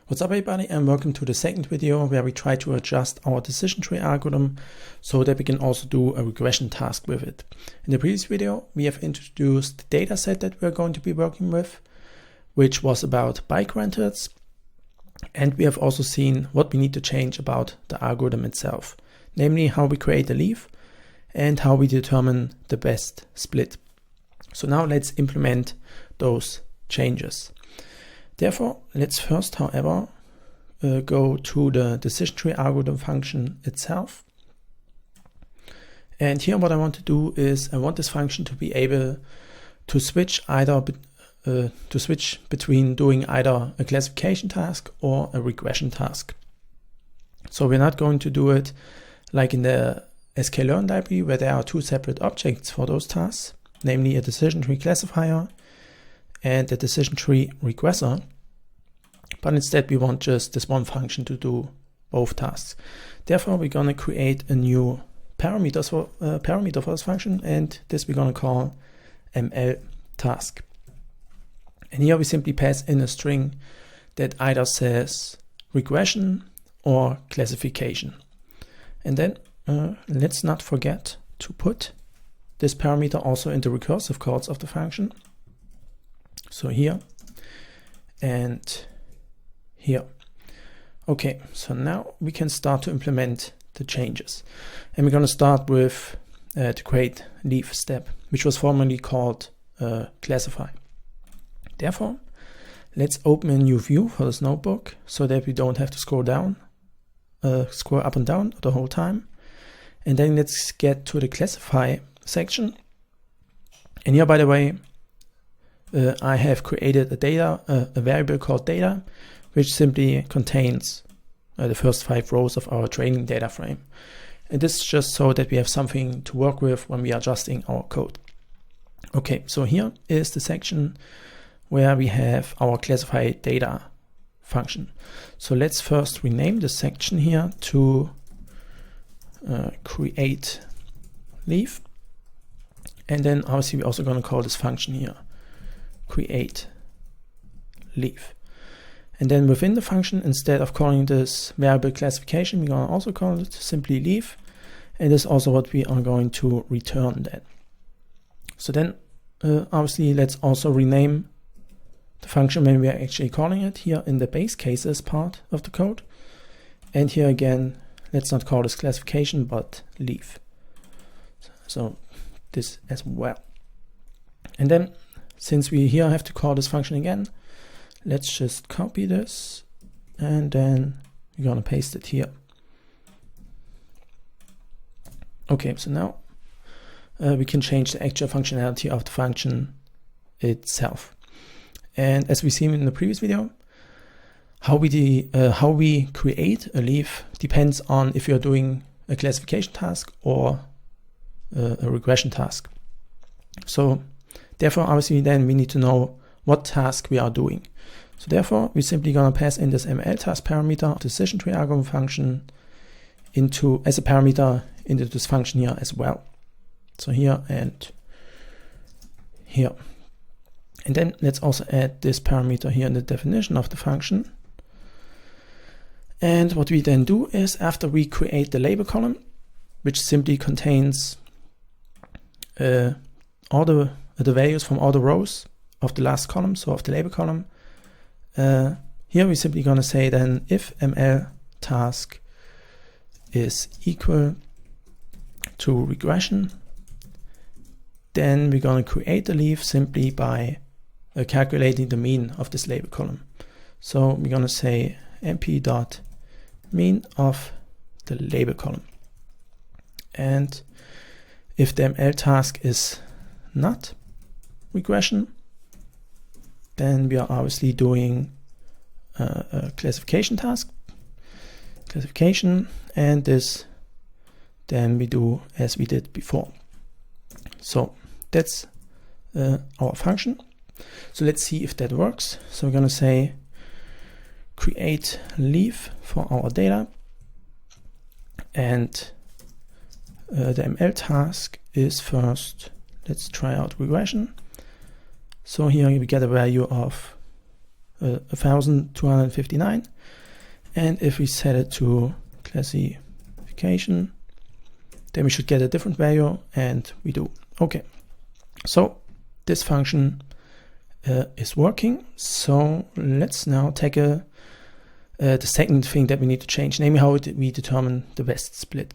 What's up everybody, and welcome to the second video where we try to adjust our decision tree algorithm so that we can also do a regression task with it. In the previous video we have introduced the data set that we're going to be working with, which was about bike rentals, and we have also seen what we need to change about the algorithm itself, namely how we create a leaf and how we determine the best split. So now let's implement those changes. Therefore, let's first, however, go to the decision tree algorithm function itself. And here what I want to do is I want this function to be able to switch between doing either a classification task or a regression task. So we're not going to do it like in the sklearn library where there are two separate objects for those tasks, namely a decision tree classifier and the decision tree regressor, but instead we want just this one function to do both tasks. Therefore, we're going to create a new parameter for this function, and this we're going to call ML task. And here we simply pass in a string that either says regression or classification. And then let's not forget to put this parameter also in the recursive calls of the function. So here and here. Okay, so now we can start to implement the changes. And we're going to start with the create leaf step, which was formerly called classify. Therefore, let's open a new view for this notebook so that we don't have to scroll up and down the whole time. And then let's get to the classify section. And here, by the way, I have created a variable called data, which simply contains the first 5 rows of our training data frame. And this is just so that we have something to work with when we are adjusting our code. Okay, so here is the section where we have our classify data function. So let's first rename the section here to create leaf. And then obviously we're also going to call this function here create leaf. And then within the function, instead of calling this variable classification, we're going to also call it simply leaf. And this is also what we are going to return then. So then obviously let's also rename the function when we are actually calling it here in the base cases part of the code. And here again, let's not call this classification, but leaf. So this as well. And then since we here have to call this function again, let's just copy this and then we're going to paste it here. Okay, so now we can change the actual functionality of the function itself. And as we seen in the previous video, how we create a leaf depends on if you're doing a classification task or a regression task. So therefore, obviously, then we need to know what task we are doing. So therefore, we're simply going to pass in this ML task parameter, decision tree algorithm function, as a parameter into this function here as well. So here and here. And then let's also add this parameter here in the definition of the function. And what we then do is after we create the label column, which simply contains all the values from all the rows of the last column, so of the label column. Here we're simply going to say then if ML task is equal to regression, then we're going to create the leaf simply by calculating the mean of this label column. So we're going to say mp.mean of the label column. And if the ML task is not regression, then we are obviously doing a classification task, and this then we do as we did before. So that's our function. So let's see if that works. So we're going to say create leaf for our data, and the ML task is first, let's try out regression. So here we get a value of 1259. And if we set it to classification, then we should get a different value, and we do. Okay, so this function is working. So let's now tackle the second thing that we need to change, namely how we determine the best split.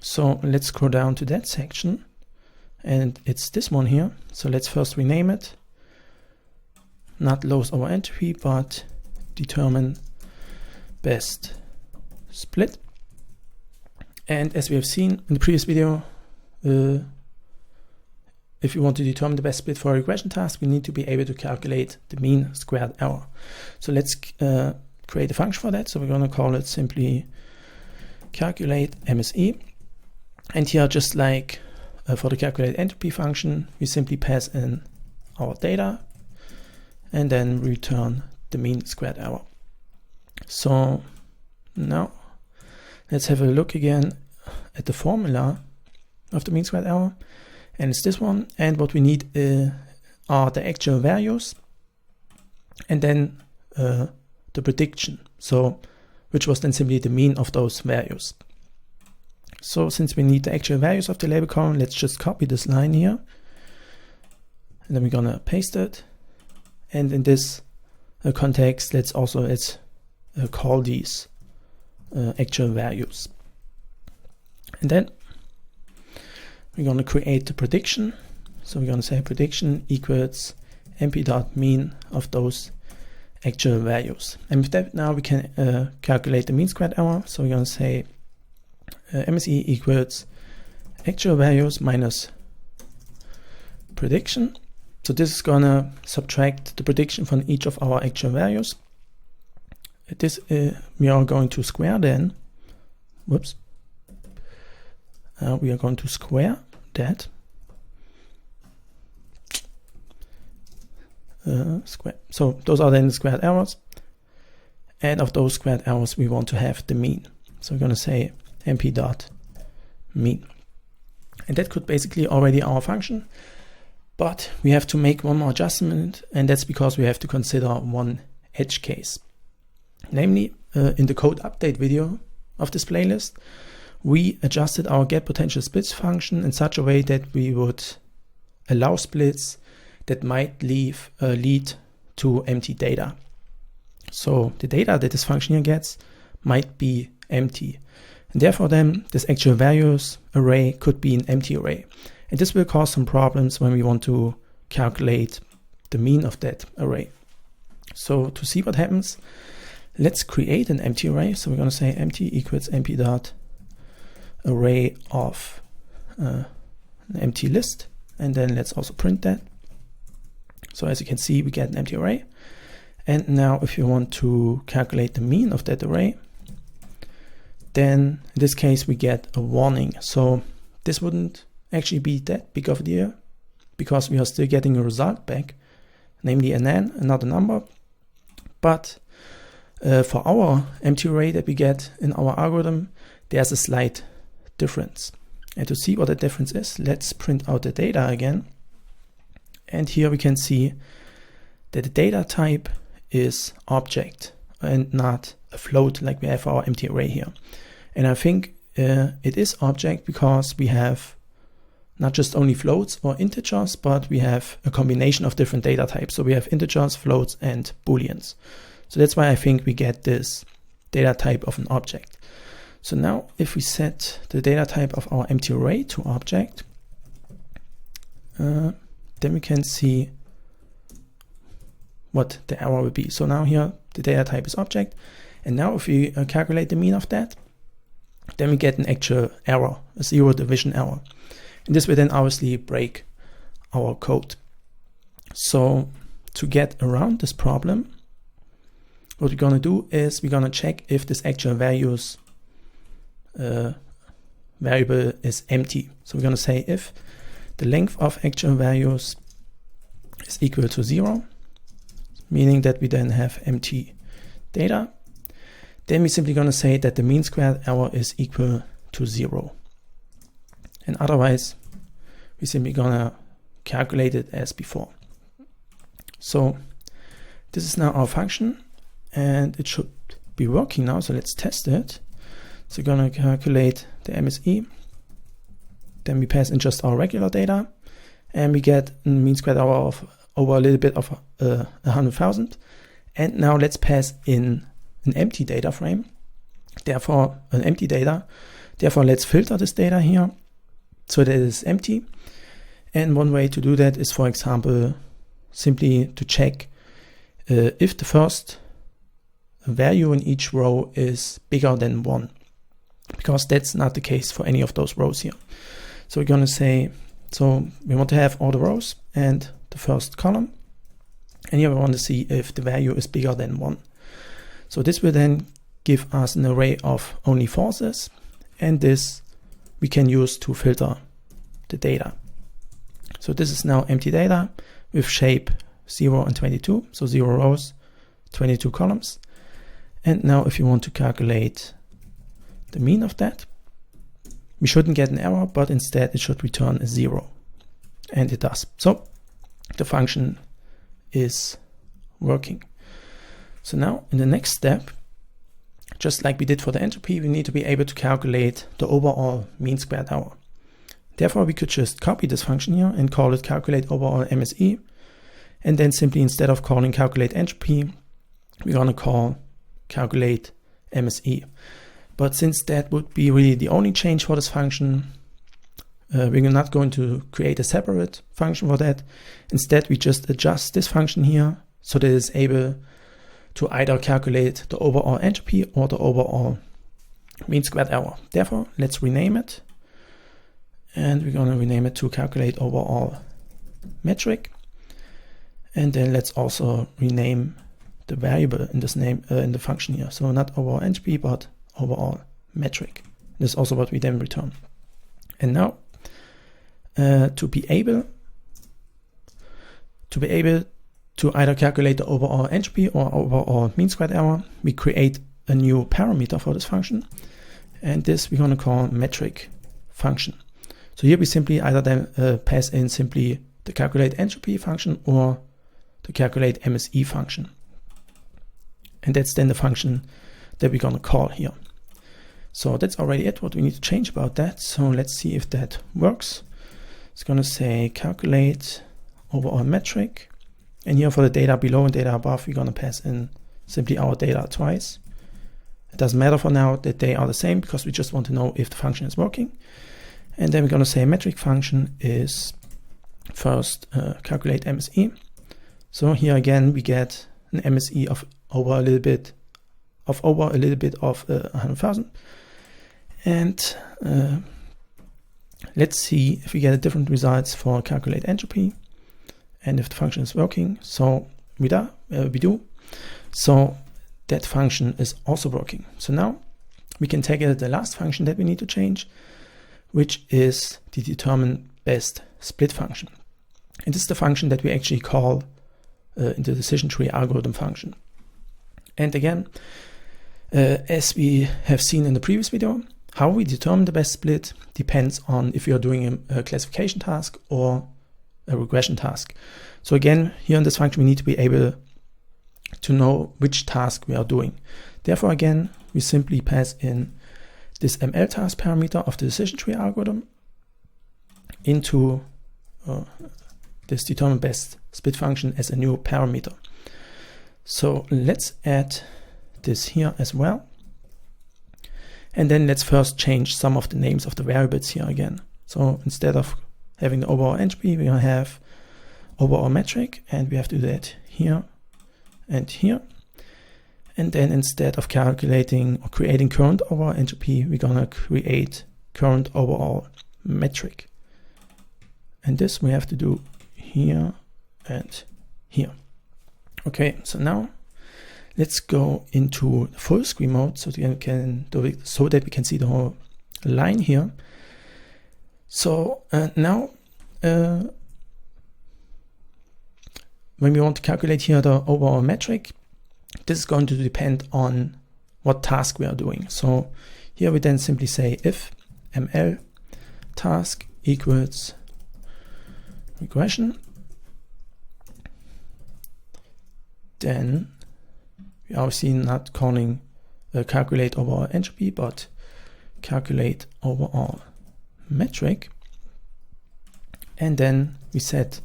So let's scroll down to that section, and it's this one here. So let's first rename it, not lowest over entropy, but determine best split. And as we have seen in the previous video, if you want to determine the best split for a regression task, we need to be able to calculate the mean squared error. So let's create a function for that. So we're going to call it simply calculate MSE. And here, just like for the calculate entropy function, we simply pass in our data and then return the mean squared error. So now let's have a look again at the formula of the mean squared error, and it's this one. And what we need are the actual values and then the prediction, so which was then simply the mean of those values. So since we need the actual values of the label column, let's just copy this line here, and then we're gonna paste it. And in this context, let's call these actual values. And then we're going to create the prediction. So we're going to say prediction equals mp.mean of those actual values. And with that, now we can calculate the mean squared error. So we're going to say MSE equals actual values minus prediction. So this is going to subtract the prediction from each of our actual values. This we are going to square then. Whoops. We are going to square that. Square. So those are then the squared errors. And of those squared errors, we want to have the mean. So we're going to say mp.mean. And that could basically already our function. But we have to make one more adjustment, and that's because we have to consider one edge case. Namely, in the code update video of this playlist, we adjusted our get potential splits function in such a way that we would allow splits that might lead to empty data. So the data that this function here gets might be empty. And therefore then this actual values array could be an empty array. And this will cause some problems when we want to calculate the mean of that array. So to see what happens, let's create an empty array. So we're going to say empty equals mp.array of an empty list. And then let's also print that. So as you can see, we get an empty array. And now if you want to calculate the mean of that array, then in this case we get a warning. So this wouldn't actually be that big of a deal because we are still getting a result back, namely another number. But for our empty array that we get in our algorithm, there's a slight difference. And to see what the difference is, let's print out the data again. And here we can see that the data type is object and not a float like we have for our empty array here. And I think it is object because we have not just only floats or integers, but we have a combination of different data types. So we have integers, floats, and booleans. So that's why I think we get this data type of an object. So now if we set the data type of our empty array to object, then we can see what the error will be. So now here the data type is object. And now if we calculate the mean of that, then we get an actual error, a zero division error. And this will then obviously break our code. So to get around this problem, what we're going to do is we're going to check if this actual values variable is empty. So we're going to say if the length of actual values is equal to 0, meaning that we then have empty data, then we're simply going to say that the mean squared error is equal to 0. And otherwise, we're simply going to calculate it as before. So this is now our function, and it should be working now. So let's test it. So we're going to calculate the MSE. Then we pass in just our regular data, and we get a mean squared error of over a little bit of 100,000. And now let's pass in an empty data frame. Therefore, an empty data. Therefore, let's filter this data here so that it is empty. And one way to do that is, for example, simply to check if the first value in each row is bigger than 1, because that's not the case for any of those rows here. So we're going to say, so we want to have all the rows and the first column, and here we want to see if the value is bigger than 1. So this will then give us an array of only falses, and this we can use to filter the data. So this is now empty data with shape 0 and 22, so 0 rows, 22 columns. And now if you want to calculate the mean of that, we shouldn't get an error, but instead it should return a 0, and it does. So the function is working. So now in the next step, just like we did for the entropy, we need to be able to calculate the overall mean squared error. Therefore, we could just copy this function here and call it calculate overall MSE. And then simply, instead of calling calculate entropy, we're going to call calculate MSE. But since that would be really the only change for this function, we're not going to create a separate function for that. Instead, we just adjust this function here so that it's able to either calculate the overall entropy or the overall mean squared error. Therefore, let's rename it. And we're going to rename it to calculate overall metric. And then let's also rename the variable in this name in the function here. So not overall entropy, but overall metric. This is also what we then return. And now to be able to either calculate the overall entropy or overall mean squared error, we create a new parameter for this function. And this we're going to call metric function. So here we simply either then pass in simply the calculate entropy function or the calculate MSE function. And that's then the function that we're going to call here. So that's already it, what we need to change about that. So let's see if that works. It's going to say calculate overall metric. And here for the data below and data above, we're going to pass in simply our data twice. It doesn't matter for now that they are the same, because we just want to know if the function is working. And then we're going to say metric function is first calculate MSE. So here again we get an MSE of over a little bit of 100,000. And let's see if we get a different results for calculate entropy and if the function is working. So we do. So that function is also working. So now we can take the last function that we need to change, which is the determine best split function. And this is the function that we actually call in the decision tree algorithm function. And again, as we have seen in the previous video, how we determine the best split depends on if you are doing a classification task or a regression task. So again, here in this function, we need to be able to know which task we are doing. Therefore, again, we simply pass in this ML task parameter of the decision tree algorithm into this determine best split function as a new parameter. So let's add this here as well. And then let's first change some of the names of the variables here again. So instead of having the overall entropy, we're going to have overall metric, and we have to do that here and here. And then instead of calculating or creating current overall entropy, we're going to create current overall metric. And this we have to do here and here. Okay, so now let's go into the full screen mode so that we can see the whole line here. So now when we want to calculate here the overall metric, this is going to depend on what task we are doing. So here we then simply say if ML task equals regression, then we are obviously not calling calculate overall entropy, but calculate overall metric. And then we set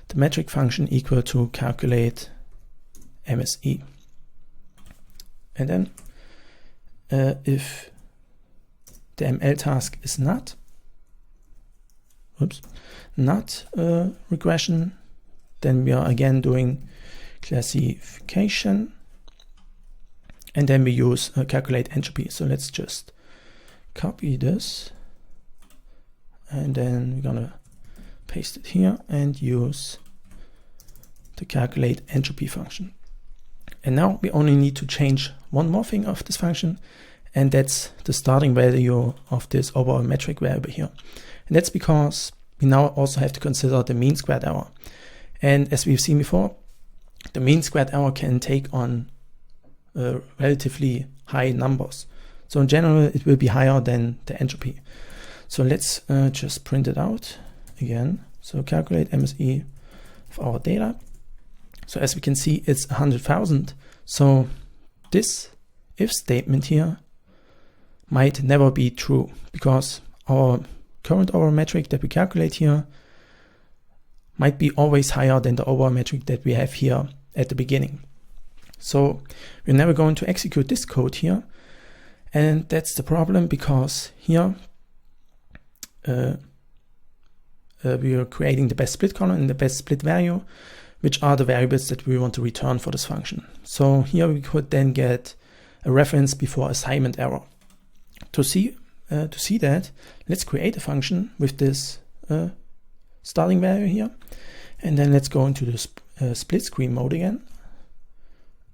the metric function equal to calculate MSE. And then if the ML task is not regression, then we are again doing classification, and then we use calculate entropy. So let's just copy this, and then we're gonna paste it here and use the calculate entropy function. And now we only need to change one more thing of this function, and that's the starting value of this overall metric variable here. And that's because we now also have to consider the mean squared error. And as we've seen before, the mean squared error can take on relatively high numbers. So in general, it will be higher than the entropy. So let's just print it out again. So calculate MSE of our data. So as we can see, it's 100,000. So this if statement here might never be true, because our current overall metric that we calculate here might be always higher than the overall metric that we have here at the beginning. So we're never going to execute this code here. And that's the problem, because here we are creating the best split column and the best split value, which are the variables that we want to return for this function. So here we could then get a reference before assignment error. To see that, let's create a function with this starting value here, and then let's go into the split screen mode again.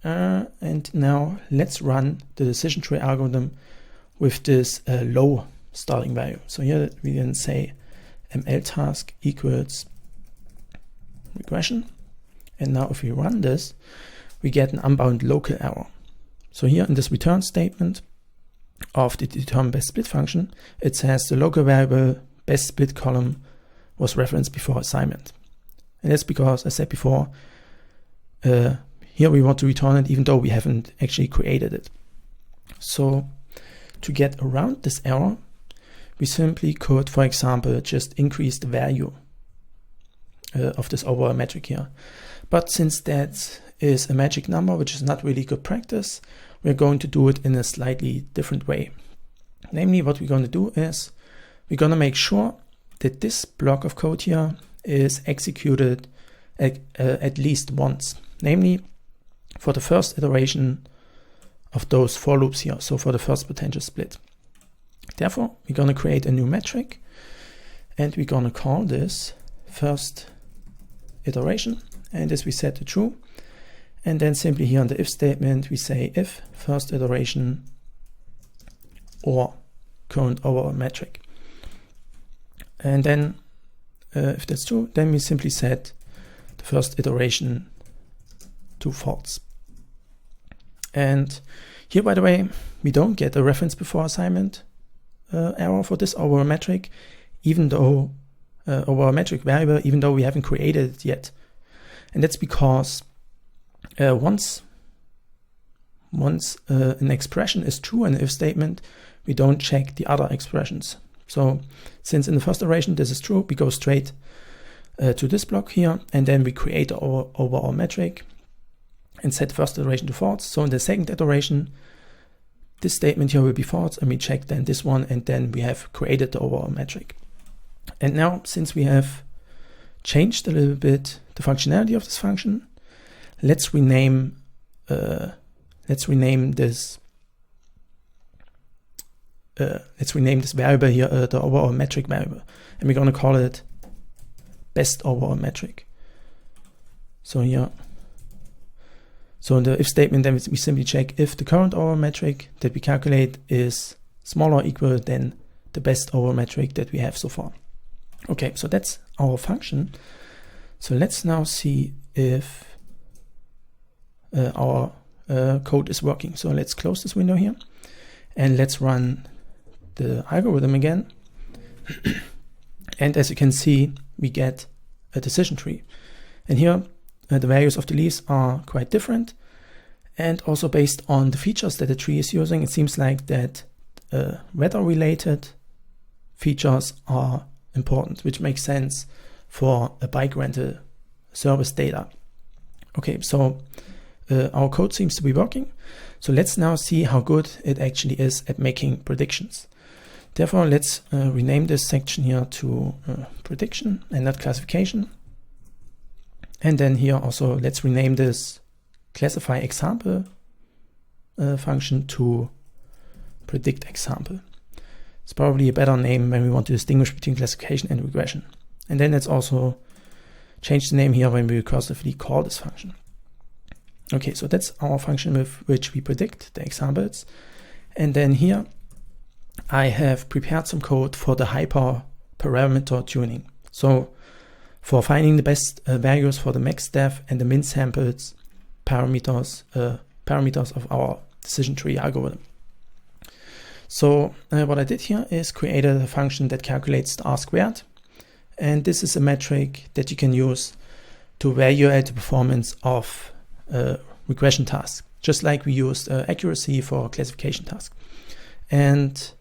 And now let's run the decision tree algorithm with this low starting value. So here we then say ML task equals regression. And now if we run this, we get an unbound local error. So here in this return statement of the determine best split function, it says the local variable best split column was referenced before assignment. And that's because, as I said before, here we want to return it even though we haven't actually created it. So to get around this error, we simply could, for example, just increase the value of this overall metric here. But since that is a magic number, which is not really good practice, we're going to do it in a slightly different way. Namely, what we're going to do is we're going to make sure that this block of code here is executed at least once. Namely, for the first iteration of those for loops here, so for the first potential split. Therefore, we're going to create a new metric, and we're going to call this first iteration, and this we set to true. And then simply here in the if statement, we say if first iteration or current overall metric. And then if that's true, then we simply set the first iteration to false. And here, by the way, we don't get a reference before assignment error for this overall metric, even though overall metric variable, even though we haven't created it yet. And that's because once an expression is true in an if statement, we don't check the other expressions. So since in the first iteration this is true, we go straight to this block here, and then we create the overall metric and set first iteration to false. So in the second iteration, this statement here will be false, and we check then this one, and then we have created the overall metric. And now, since we have changed a little bit the functionality of this function, let's rename this variable here, the overall metric variable, and we're going to call it best overall metric. So here, so in the if statement, then we simply check if the current overall metric that we calculate is smaller or equal than the best overall metric that we have so far. Okay, so that's our function. So let's now see if our code is working. So let's close this window here, and let's run the algorithm again. And as you can see, we get a decision tree. And here the values of the leaves are quite different. And also based on the features that the tree is using, it seems like that weather-related features are important, which makes sense for a bike rental service data. Okay, so our code seems to be working. So let's now see how good it actually is at making predictions. Therefore, let's rename this section here to prediction and not classification. And then here also let's rename this classify example function to predict example. It's probably a better name when we want to distinguish between classification and regression. And then let's also change the name here when we recursively call this function. Okay, so that's our function with which we predict the examples. And then here I have prepared some code for the hyperparameter tuning. So for finding the best values for the max depth and the min samples parameters of our decision tree algorithm. So what I did here is created a function that calculates the R-squared. And this is a metric that you can use to evaluate the performance of regression tasks, just like we used accuracy for classification tasks. And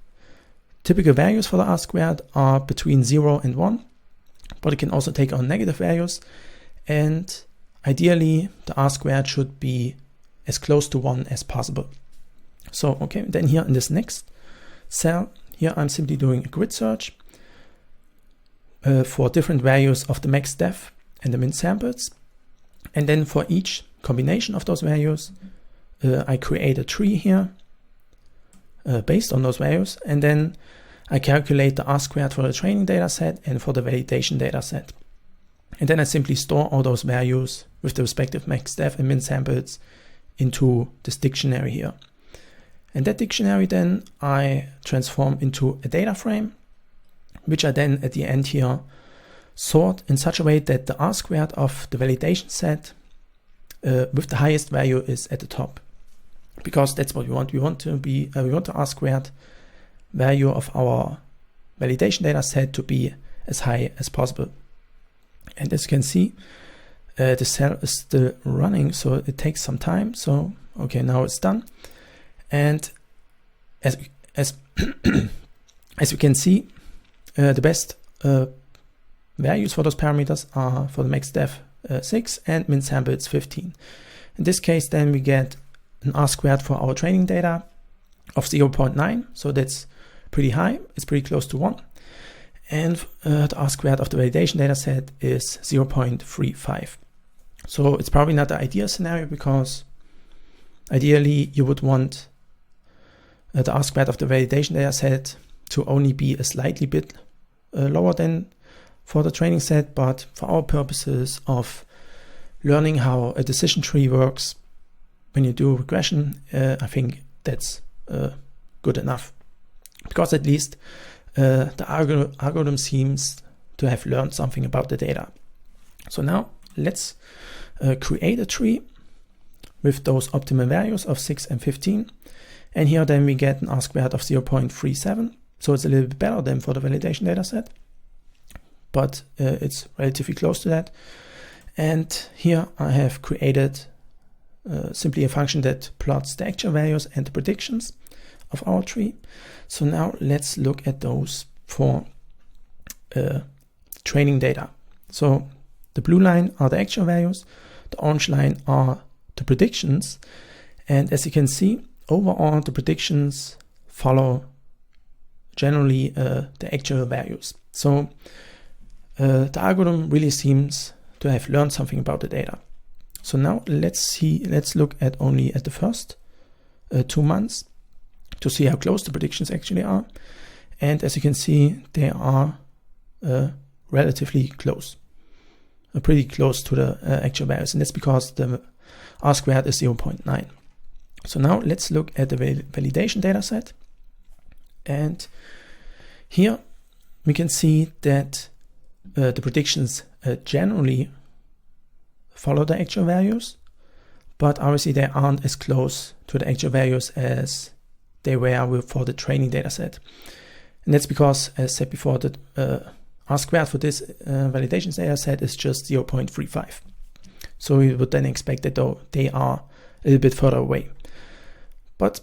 typical values for the R-squared are between 0 and 1, but it can also take on negative values. And ideally, the R-squared should be as close to 1 as possible. So, okay, then here in this next cell, here I'm simply doing a grid search for different values of the max depth and the min samples. And then for each combination of those values, I create a tree here based on those values. And then I calculate the R-squared for the training data set and for the validation data set. And then I simply store all those values with the respective max depth and min samples into this dictionary here. And that dictionary then I transform into a data frame, which I then at the end here sort in such a way that the R-squared of the validation set with the highest value is at the top, because that's what we want. We want the R-squared value of our validation data set to be as high as possible. And as you can see, the cell is still running, so it takes some time. So okay, now it's done. And as we can see, the best values for those parameters are for the max depth 6 and min samples 15. In this case, then we get an R-squared for our training data of 0.9. So that's pretty high. It's pretty close to 1. And the R-squared of the validation data set is 0.35. So it's probably not the ideal scenario, because ideally you would want the R-squared of the validation data set to only be a slightly bit lower than for the training set. But for our purposes of learning how a decision tree works when you do regression, I think that's good enough, because at least the algorithm seems to have learned something about the data. So now let's create a tree with those optimal values of 6 and 15. And here then we get an R-squared of 0.37. So it's a little bit better than for the validation data set, but it's relatively close to that. And here I have created simply a function that plots the actual values and the predictions of our tree. So now let's look at those for training data. So the blue line are the actual values, the orange line are the predictions. And as you can see, overall the predictions follow generally the actual values. So the algorithm really seems to have learned something about the data. So now let's look at only at the first 2 months to see how close the predictions actually are. And as you can see, they are relatively close, pretty close to the actual values. And that's because the R-squared is 0.9. So now let's look at the validation data set. And here we can see that the predictions generally follow the actual values, but obviously they aren't as close to the actual values as they were for the training data set. And that's because, as said before, the R-squared for this validation data set is just 0.35. So we would then expect that they are a little bit further away. But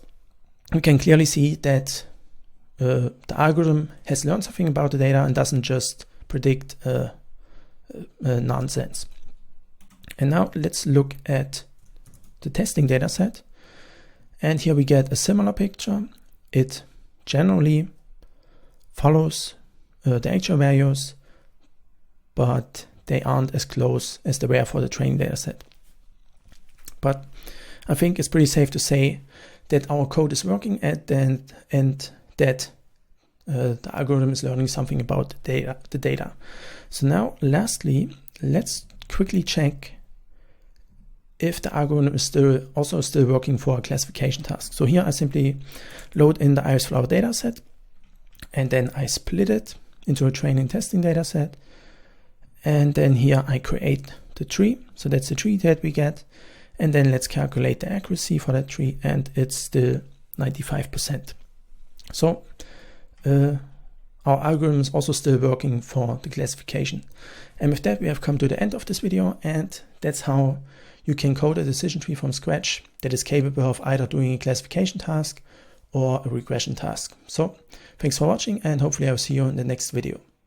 we can clearly see that the algorithm has learned something about the data and doesn't just predict nonsense. And now let's look at the testing data set. And here we get a similar picture. It generally follows the actual values, but they aren't as close as they were for the training data set. But I think it's pretty safe to say that our code is working and that the algorithm is learning something about the data. So now, lastly, let's quickly check if the algorithm is still working for a classification task. So here I simply load in the iris flower data set, and then I split it into a training testing data set. And then here I create the tree. So that's the tree that we get. And then let's calculate the accuracy for that tree, and it's still 95%. So our algorithm is also still working for the classification. And with that, we have come to the end of this video, and that's how you can code a decision tree from scratch that is capable of either doing a classification task or a regression task. So thanks for watching, and hopefully I'll see you in the next video.